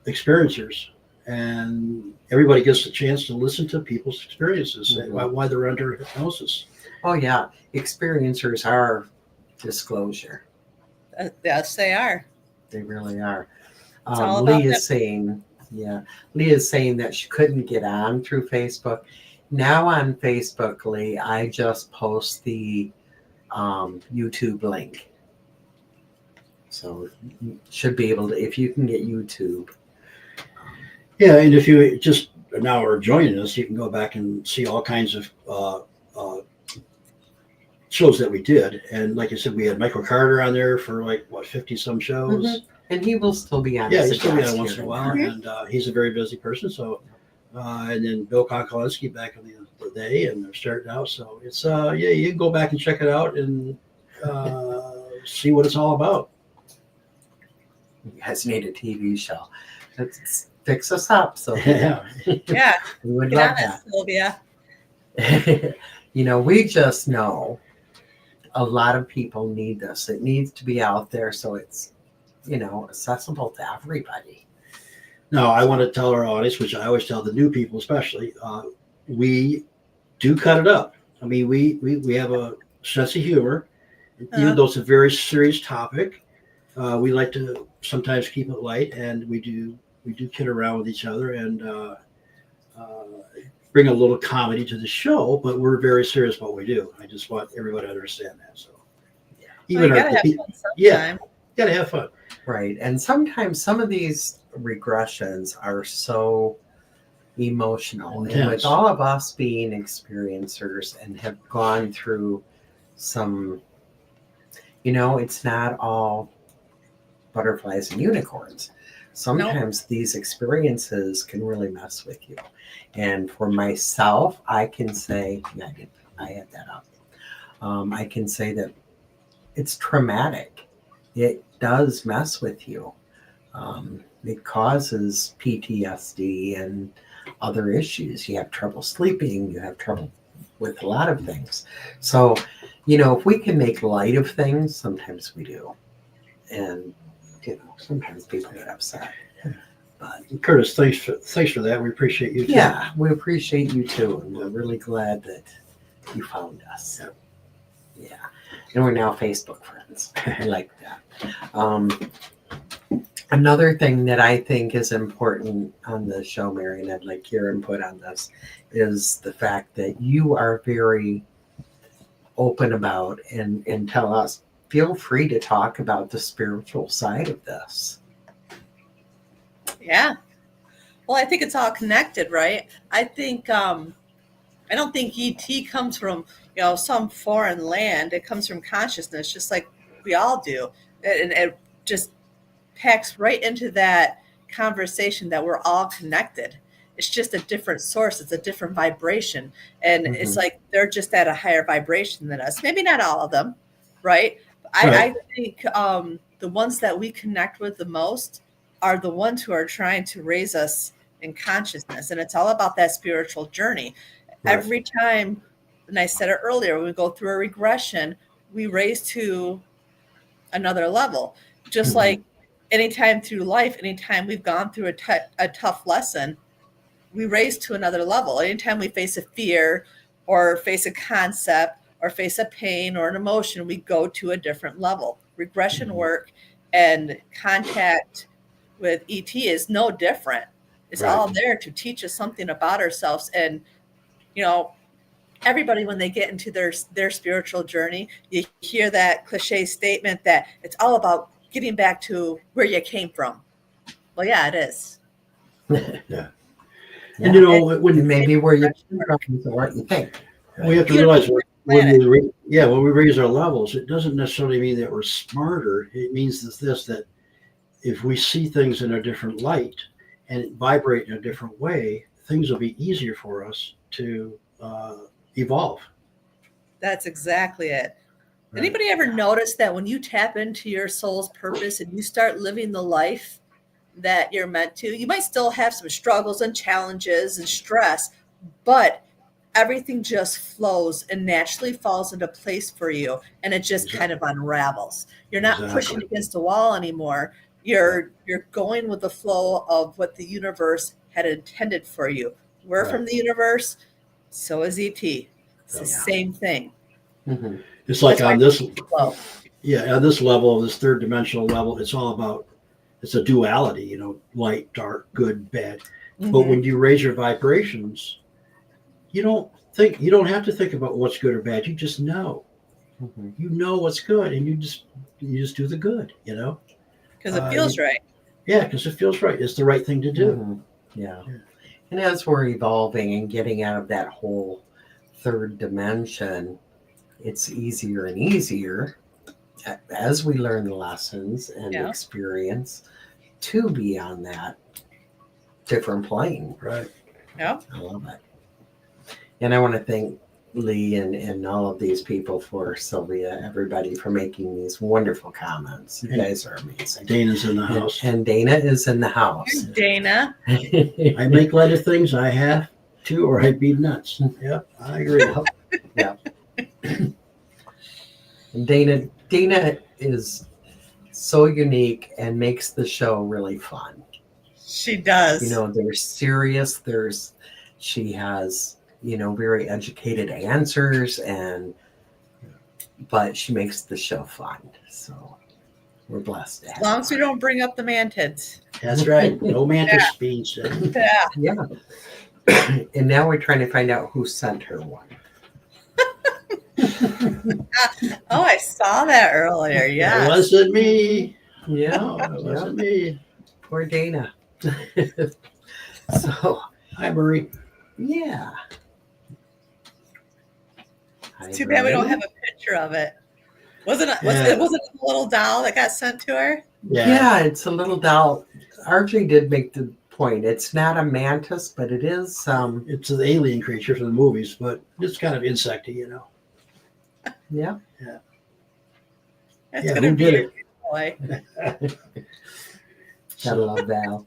Speaker 2: experiencers, and everybody gets a chance to listen to people's experiences,
Speaker 1: Mhm.
Speaker 2: why they're under hypnosis.
Speaker 1: Oh yeah, experiencers are disclosure.
Speaker 3: Yes, they are.
Speaker 1: They really are.
Speaker 3: It's all about
Speaker 1: Leah's saying that she couldn't get on through Facebook. Now on Facebook, Lee, I just post the YouTube link. So you should be able to, if you can get YouTube.
Speaker 2: Yeah, and if you just now are joining us, you can go back and see all kinds of shows that we did. And like I said, we had Michael Carter on there for 50 some shows.
Speaker 1: Mhm. And he will still be on.
Speaker 2: Yeah,
Speaker 1: as a
Speaker 2: he's still be
Speaker 1: guest
Speaker 2: on once
Speaker 1: here
Speaker 2: in a while,
Speaker 1: and
Speaker 2: and he's a very busy person. So, and then Bill Konkolinski back in the day, and they're starting out. So it's you can go back and check it out and see what it's all about.
Speaker 1: You guys need a TV show. Let's fix us up. So
Speaker 2: Yeah,
Speaker 3: Yeah,
Speaker 1: we would
Speaker 3: get
Speaker 1: love
Speaker 3: on
Speaker 1: that.
Speaker 3: it, Sylvia.
Speaker 1: We just know a lot of people need this. It needs to be out there so it's, accessible to everybody.
Speaker 2: Now, I want to tell our audience, which I always tell the new people especially, we do cut it up. I mean, we have a sense of humor. Even though it's a very serious topic, we like to sometimes keep it light, and we do kid around with each other and bring a little comedy to the show, but we're very serious about what we do. I just want everybody to understand that. So,
Speaker 3: Well, you gotta have fun sometime.
Speaker 2: Yeah, gotta have fun.
Speaker 1: Right. And sometimes some of these regressions are so emotional. And
Speaker 2: Intense.
Speaker 1: with all of us being experiencers and have gone through some, it's not all butterflies and unicorns. Sometimes these experiences can really mess with you. And for myself, I can say, I had that up. I can say that it's traumatic. it does mess with you. It causes PTSD and other issues. You have trouble sleeping, you have trouble with a lot of things. So, if we can make light of things, sometimes we do. And, sometimes people get upset. But
Speaker 2: Curtis, thanks for that. We appreciate you too.
Speaker 1: yeah, we appreciate you too. And we're really glad that you found us. Yeah. And we're now Facebook friends. I like that. Another thing that I think is important on the show, Mary, and I'd like your input on this, is the fact that you are very open about and tell us, feel free to talk about the spiritual side of this.
Speaker 3: Yeah. Well, I think it's all connected, right? I think I don't think ET comes from some foreign land. It comes from consciousness, just like we all do, and it just packs right into that conversation that we're all connected. It's just a different source. It's a different vibration. And it's like they're just at a higher vibration than us. Maybe not all of them, right? I think the ones that we connect with the most are the ones who are trying to raise us in consciousness. And it's all about that spiritual journey. Right. Every time, and I said it earlier, when we go through a regression, we raise to another level. Just like anytime through life, anytime we've gone through a tough lesson, we raise to another level. Anytime we face a fear or face a concept or face a pain or an emotion, we go to a different level. Regression work and contact with ET is no different. It's all there to teach us something about ourselves. And, everybody, when they get into their spiritual journey, you hear that cliche statement that it's all about getting back to where you came from. Well, yeah, it is.
Speaker 2: Yeah. And when
Speaker 1: maybe where you came from is what you think.
Speaker 2: We have to realize when we raise our levels, it doesn't necessarily mean that we're smarter. It means that if we see things in a different light and vibrate in a different way, things will be easier for us to evolve.
Speaker 3: That's exactly it.
Speaker 2: Right.
Speaker 3: Anybody ever notice that when you tap into your soul's purpose and you start living the life that you're meant to, you might still have some struggles and challenges and stress, but everything just flows and naturally falls into place for you, and it just kind of unravels. You're not pushing against the wall anymore. You're going with the flow of what the universe had intended for you. We're from the universe, so is ET. It's the same thing.
Speaker 2: It's like on this level, this third dimensional level, it's all about, it's a duality, light, dark, good, bad. But when you raise your vibrations, you don't have to think about what's good or bad. You just know. You know what's good, and you just do the good,
Speaker 3: because it feels right.
Speaker 2: Yeah, because it feels right. It's the right thing to do.
Speaker 1: Yeah. And as we're evolving and getting out of that whole third dimension, it's easier and easier as we learn the lessons and experience to be on that different plane.
Speaker 2: Right.
Speaker 3: Yeah.
Speaker 1: I love it. And I want to thank Lee and all of these people, for Sylvia, everybody, for making these wonderful comments. You guys are amazing.
Speaker 2: Dana's in the house.
Speaker 1: And Dana is in the house.
Speaker 3: Here's Dana.
Speaker 2: I make light of things I have to, or I'd be nuts. Yeah, I agree.
Speaker 1: Yeah. And Dana is so unique and makes the show really fun.
Speaker 3: She does.
Speaker 1: There's serious, she has, very educated answers, but she makes the show fun. So we're blessed to have
Speaker 3: as long as we don't bring up the mantids.
Speaker 2: That's right. No mantis being said.
Speaker 3: Yeah.
Speaker 1: And now we're trying to find out who sent her one.
Speaker 3: Oh, I saw that earlier. Yeah.
Speaker 2: It wasn't me.
Speaker 1: Yeah.
Speaker 2: No, it wasn't me.
Speaker 1: Poor Dana. So,
Speaker 2: hi, Marie.
Speaker 1: Yeah.
Speaker 3: It's too bad we don't have a picture of it. Wasn't it a little doll that got sent to her?
Speaker 1: Yeah, it's a little doll. Arjay did make the point. It's not a mantis, but it is.
Speaker 2: It's an alien creature from the movies, but it's kind of insecty,
Speaker 1: Yeah.
Speaker 3: It's gonna be
Speaker 2: did it?
Speaker 3: boy.
Speaker 1: Gotta love Val.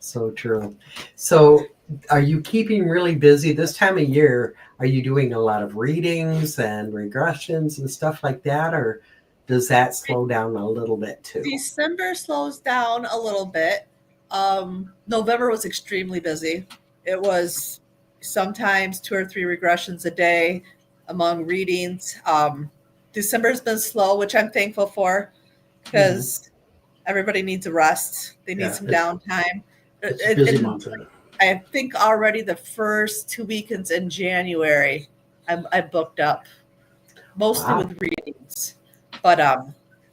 Speaker 1: So true. So, are you keeping really busy this time of year? Are you doing a lot of readings and regressions and stuff like that, or does that slow down a little bit too?
Speaker 3: December slows down a little bit. November was extremely busy. It was sometimes 2 or 3 regressions a day among readings. December's been slow, which I'm thankful for because everybody needs a rest. They need some downtime.
Speaker 2: It's a busy month.
Speaker 3: I think already the first 2 weekends in January, I booked up mostly with readings, but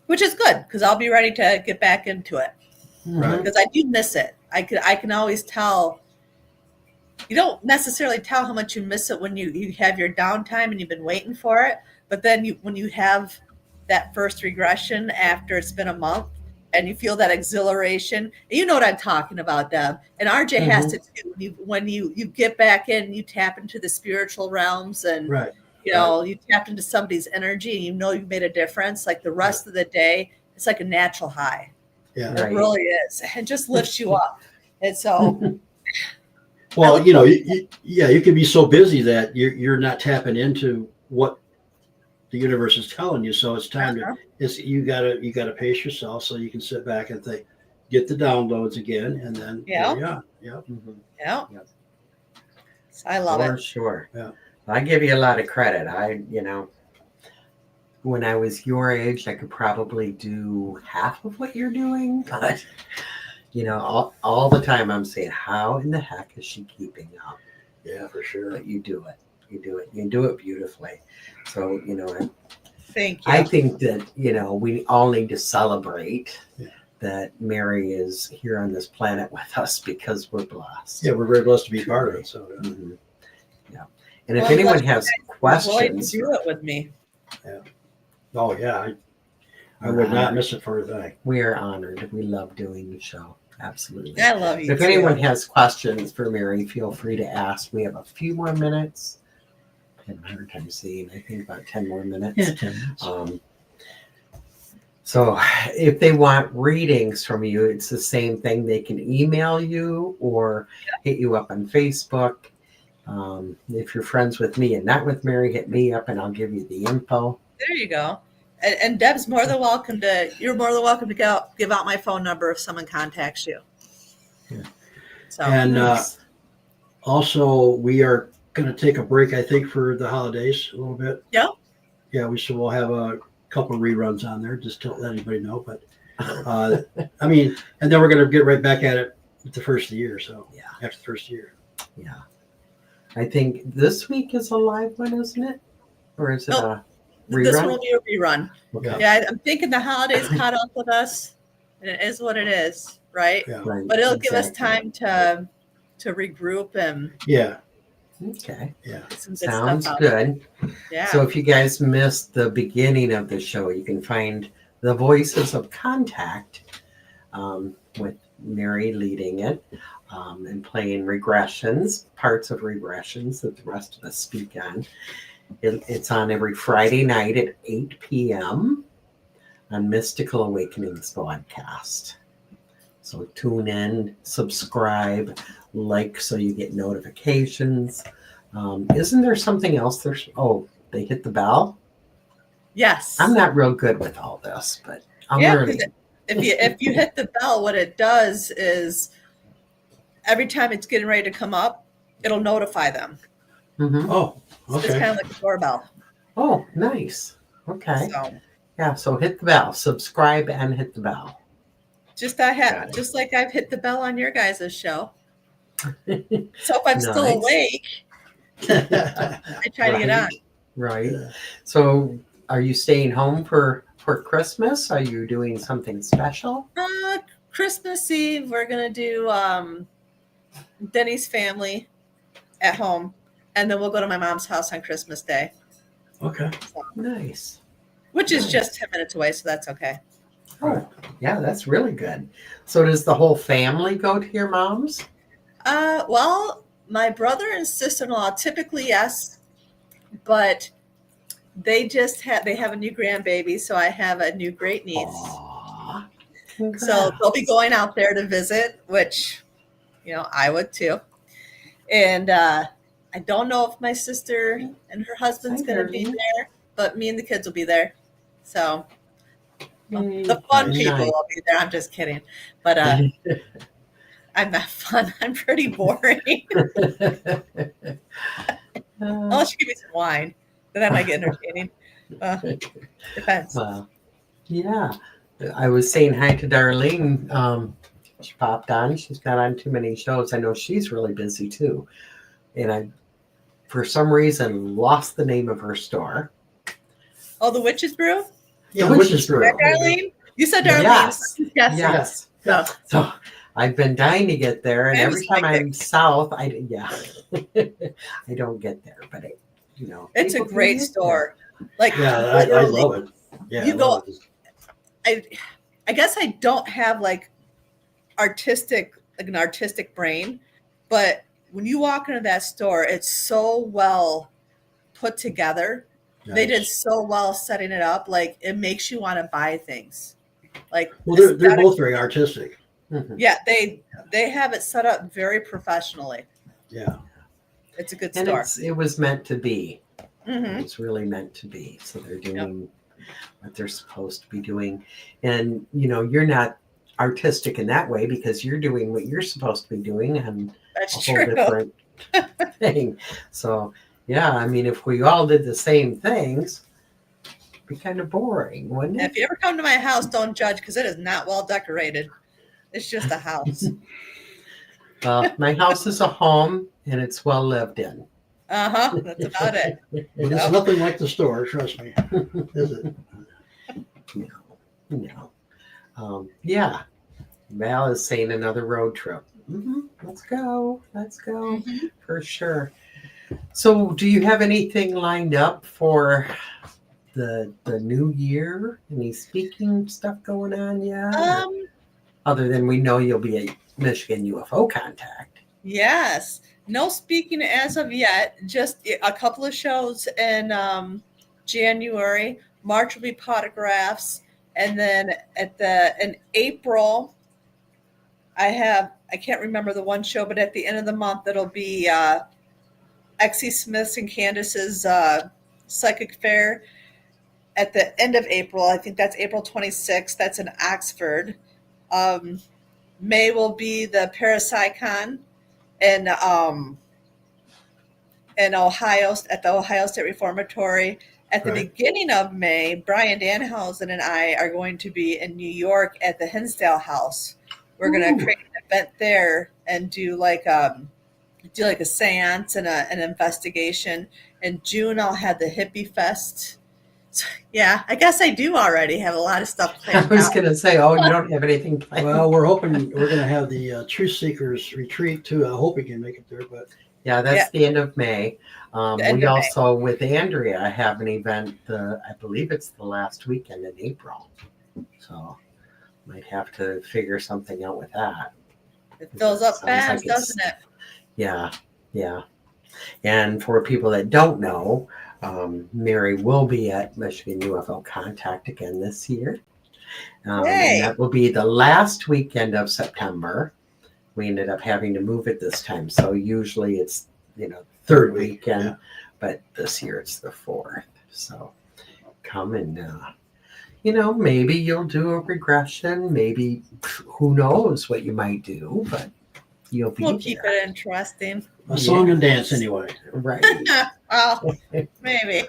Speaker 3: which is good because I'll be ready to get back into it.
Speaker 2: Right.
Speaker 3: Because I do miss it. I can always tell. You don't necessarily tell how much you miss it when you have your downtime and you've been waiting for it. But then when you have that first regression after it's been a month and you feel that exhilaration, you know what I'm talking about, Deb. And RJ has to too. When you get back in, you tap into the spiritual realms and you know, you tapped into somebody's energy and you know you've made a difference. Like the rest of the day, it's like a natural high.
Speaker 2: Yeah,
Speaker 3: it really is. It just lifts you up. And so,
Speaker 2: well, you know, you can be so busy that you're not tapping into what the universe is telling you. So it's time to you gotta pace yourself so you can sit back and think, get the downloads again, and then
Speaker 3: So I love it
Speaker 1: for sure.
Speaker 2: Yeah,
Speaker 1: I give you a lot of credit. When I was your age, I could probably do half of what you're doing, but all the time I'm saying, how in the heck is she keeping up?
Speaker 2: Yeah, for sure.
Speaker 1: But you do it. You do it beautifully. So,
Speaker 3: thank you.
Speaker 1: I think that, we all need to celebrate that Mary is here on this planet with us because we're blessed.
Speaker 2: Yeah, we're very blessed to be part of it. So,
Speaker 1: yeah. And if anyone has questions,
Speaker 3: to do it with me.
Speaker 2: Yeah. Oh yeah, I would not miss it for a thing.
Speaker 1: We are honored. We love doing the show. Absolutely.
Speaker 3: I love you.
Speaker 1: If anyone has questions for Mary, feel free to ask. We have a few more minutes. I had a hard time seeing. I think about 10 more minutes.
Speaker 2: Yeah, 10 minutes.
Speaker 1: So if they want readings from you, it's the same thing. They can email you or hit you up on Facebook. If you're friends with me and not with Mary, hit me up and I'll give you the info.
Speaker 3: There you go. And Deb's you're more than welcome to give out my phone number if someone contacts you.
Speaker 2: Yeah.
Speaker 3: So,
Speaker 2: and also we are going to take a break, I think, for the holidays a little bit.
Speaker 3: Yeah.
Speaker 2: Yeah, we'll have a couple of reruns on there, just to let anybody know. But I mean, and then we're going to get right back at it with the first of the year. So after the first year.
Speaker 1: Yeah. I think this week is a live one, isn't it? Or is it a rerun?
Speaker 3: This one will be a rerun.
Speaker 2: Okay.
Speaker 3: Yeah, I'm thinking the holidays caught up with us, and it is what it is, right?
Speaker 2: Yeah.
Speaker 1: Right,
Speaker 3: But it'll give us time to regroup and
Speaker 1: Okay.
Speaker 2: Yeah.
Speaker 3: get some good
Speaker 1: Sounds
Speaker 3: stuff out.
Speaker 1: good.
Speaker 3: Yeah.
Speaker 1: So if you guys missed the beginning of the show, you can find the Voices of Contact with Mary leading it and playing regressions, parts of regressions that the rest of us speak on. It's on every Friday night at 8 p.m. on Mystical Awakenings Vodcast. So tune in, subscribe, like so you get notifications. Isn't there something else? They hit the bell?
Speaker 3: Yes.
Speaker 1: I'm not real good with all this, but I'm learning.
Speaker 3: If you hit the bell, what it does is every time it's getting ready to come up, it'll notify them.
Speaker 1: Mm-hmm.
Speaker 2: Oh,
Speaker 3: So it's
Speaker 2: okay.
Speaker 3: kind of like a doorbell.
Speaker 1: Oh, nice. Okay.
Speaker 3: So
Speaker 1: So hit the bell, subscribe, and hit the bell.
Speaker 3: just like I've hit the bell on your guys' show. So if I'm still
Speaker 1: Nice.
Speaker 3: awake, I try to get on.
Speaker 1: Right. So are you staying home for Christmas? Are you doing something special?
Speaker 3: Christmas Eve, we're gonna do Denny's family at home, and then we'll go to my mom's house on Christmas Day.
Speaker 2: Okay.
Speaker 1: Nice.
Speaker 3: Which is just 10 minutes away, so that's okay.
Speaker 1: Oh, yeah, that's really good. So does the whole family go to your mom's?
Speaker 3: Well, my brother and sister-in-law typically yes, but they have a new grandbaby, so I have a new great niece.
Speaker 1: Aw,
Speaker 3: So they'll be
Speaker 1: congrats.
Speaker 3: going out there to visit, which, I would too. And I don't know if my sister and her husband's
Speaker 1: Hi,
Speaker 3: going to be
Speaker 1: Darlene.
Speaker 3: there, but me and the kids will be there. So
Speaker 1: Yay.
Speaker 3: the fun
Speaker 2: Nice.
Speaker 3: people will be there. I'm just kidding. But I'm not fun. I'm pretty boring. Unless you give me some wine, then I might get entertaining. Depends.
Speaker 1: Well, yeah. I was saying hi to Darlene. She popped on. She's not on too many shows. I know she's really busy too. And I, for some reason, lost the name of her store.
Speaker 3: Oh, the Witch's Brew?
Speaker 2: Yeah,
Speaker 1: The
Speaker 2: which
Speaker 1: Witch's
Speaker 2: is
Speaker 1: Brew.
Speaker 2: true.
Speaker 3: Darlene? You said Darlene.
Speaker 1: Yes.
Speaker 3: So yes.
Speaker 1: Yes.
Speaker 3: So,
Speaker 1: So I've been dying to get there, and
Speaker 3: I'm
Speaker 1: every time
Speaker 3: psychic.
Speaker 1: I'm south, I don't get there. But
Speaker 3: it's a
Speaker 1: people do
Speaker 3: great
Speaker 1: get
Speaker 3: store. Like,
Speaker 2: Yeah, I
Speaker 3: literally,
Speaker 2: love it. Yeah,
Speaker 3: You
Speaker 2: I love it.
Speaker 3: I guess I don't have like an artistic brain, but when you walk into that store, it's so well put together. They did
Speaker 2: Nice.
Speaker 3: so well setting it up. Like, it makes you want to buy things. Like,
Speaker 2: Well, they're
Speaker 3: aesthetic-
Speaker 2: both very artistic.
Speaker 1: Mhm.
Speaker 3: yeah, they have it set up very professionally.
Speaker 2: Yeah.
Speaker 3: It's a good
Speaker 1: And
Speaker 3: store.
Speaker 1: it was meant to be.
Speaker 3: Mhm.
Speaker 1: It's really meant to be. So they're doing what they're supposed to be doing. And, you're not artistic in that way because you're doing what you're supposed to be doing and
Speaker 3: That's
Speaker 1: a whole
Speaker 3: true.
Speaker 1: different thing. So, yeah, I mean, if we all did the same things, it'd be kind of boring, wouldn't
Speaker 3: And
Speaker 1: it?
Speaker 3: if you ever come to my house, don't judge because it is not well decorated. It's just a house.
Speaker 1: Well, my house is a home and it's well lived in.
Speaker 3: That's about it.
Speaker 2: But it's nothing like the store, trust me. Is it?
Speaker 1: No. Yeah. Val is saying another road trip. Let's go. For sure. So, do you have anything lined up for the new year? Any speaking stuff going on yet? Other than we know you'll be at Michigan UFO Contact.
Speaker 3: Yes. No speaking as of yet. Just a couple of shows in January. March will be potographs, and then in April, I can't remember the one show, but at the end of the month it'll be Exie Smith's and Candace's psychic fair. At the end of April, I think that's April 26th. That's in Oxford. May will be the Paracon in Ohio at the Ohio State Reformatory. At the beginning of May, Brian Danhausen and I are going to be in New York at the Hinsdale House. We're going to create an event there and do like a seance and an investigation. In June, I'll have the Hippie Fest. So, yeah, I guess I do already have a lot of stuff planned.
Speaker 1: I was going to say, you don't have anything planned.
Speaker 2: Well, we're hoping we're going to have the Truth Seekers retreat too. I hope we can make it there, but
Speaker 1: yeah, that's the end of May. We also, with Andrea, have an event. I believe it's the last weekend in April. So might have to figure something out with that.
Speaker 3: It fills up
Speaker 1: Sounds
Speaker 3: fast,
Speaker 1: like
Speaker 3: doesn't it?
Speaker 1: Yeah. And for people that don't know, Mary will be at Michigan UFO Contact again this year. And that will be the last weekend of September. We ended up having to move it this time. So usually it's, third weekend, but this year it's the fourth. So come and, maybe you'll do a regression. Maybe who knows what you might do, but you'll be
Speaker 3: We'll keep it interesting.
Speaker 2: a song and dance anyway.
Speaker 1: Right.
Speaker 3: Well, maybe.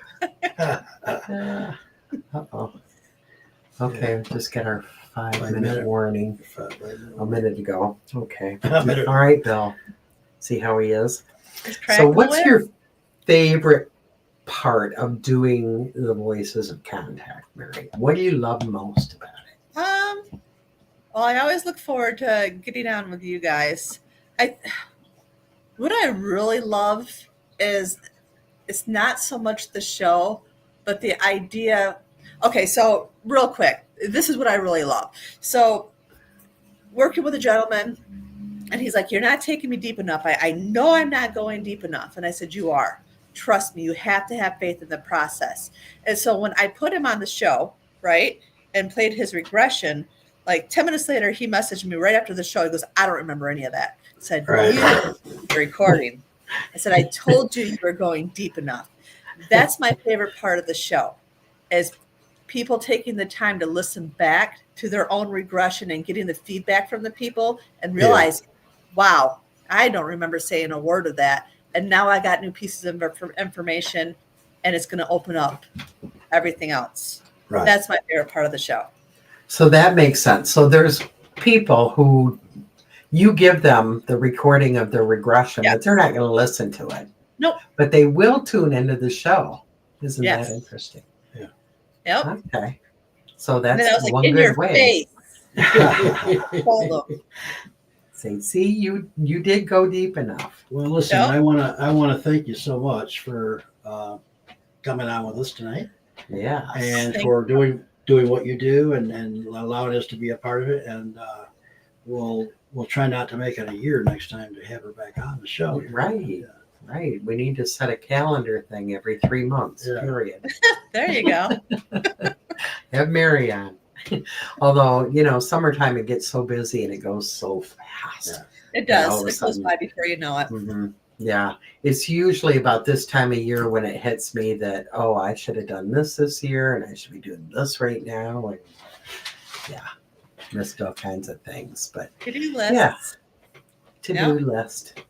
Speaker 1: Uh-oh. Okay, just get our 5-minute
Speaker 2: minute.
Speaker 1: warning. A minute ago. Okay.
Speaker 2: A minute.
Speaker 1: All right, Bill. See how he is.
Speaker 3: Crack
Speaker 1: So
Speaker 3: the
Speaker 1: what's
Speaker 3: whip.
Speaker 1: your favorite part of doing the Voices of Contact, Mary? What do you love most about it?
Speaker 3: Well, I always look forward to getting on with you guys. What I really love is it's not so much the show, but the idea. Okay, so real quick, this is what I really love. So working with a gentleman, and he's like, "You're not taking me deep enough. I know I'm not going deep enough." And I said, "You are. Trust me, you have to have faith in the process. And so when I put him on the show, right, and played his regression, like 10 minutes later, he messaged me right after the show. He goes, I don't remember any of that. I said,
Speaker 2: Right.
Speaker 3: you recording. I said, I told you you were going deep enough. That's my favorite part of the show, is people taking the time to listen back to their own regression and getting the feedback from the people and realizing, wow, I don't remember saying a word of that. And now I got new pieces of information, and it's going to open up everything else.
Speaker 2: Right.
Speaker 3: That's my favorite part of the show.
Speaker 1: So that makes sense. So there's people who you give them the recording of their regression, but they're not going to listen to it.
Speaker 3: Nope.
Speaker 1: But they will tune into the show. Isn't that interesting?
Speaker 2: Yeah.
Speaker 3: Yep.
Speaker 1: Okay. So that's
Speaker 3: and then I was like,
Speaker 1: one
Speaker 3: in
Speaker 1: good
Speaker 3: your
Speaker 1: way.
Speaker 3: face. Follow.
Speaker 1: Say, see, you did go deep enough.
Speaker 2: Well, listen,
Speaker 3: Yep.
Speaker 2: I want to thank you so much for coming on with us tonight,
Speaker 1: Yeah.
Speaker 2: and
Speaker 3: Thank
Speaker 2: for doing what you do and allowing us to be a part of it. And we'll try not to make it a year next time to have her back on the show.
Speaker 1: Right. Right. We need to set a calendar thing every 3 months, period.
Speaker 3: There you go.
Speaker 1: Have Mary on. Although, summertime, it gets so busy and it goes so fast.
Speaker 3: It
Speaker 1: And all
Speaker 3: does.
Speaker 1: of a
Speaker 3: It goes
Speaker 1: sudden-
Speaker 3: by before you know it.
Speaker 1: Mm-hmm. Yeah. It's usually about this time of year when it hits me that, oh, I should have done this year and I should be doing this right now. And missed all kinds of things. But
Speaker 3: To-do list.
Speaker 1: yeah, to-do list.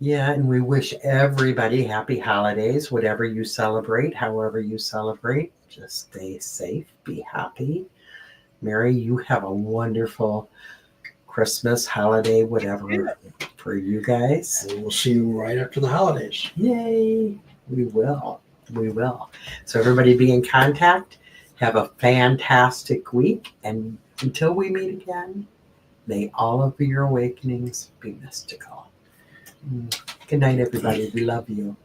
Speaker 1: Yeah, and we wish everybody happy holidays, whatever you celebrate, however you celebrate. Just stay safe, be happy. Mary, you have a wonderful Christmas, holiday, whatever for you guys.
Speaker 2: And we'll see you right after the holidays.
Speaker 1: Yay! We will. We will. So everybody be in contact. Have a fantastic week. And until we meet again, may all of your awakenings be mystical. Good night, everybody. We love you.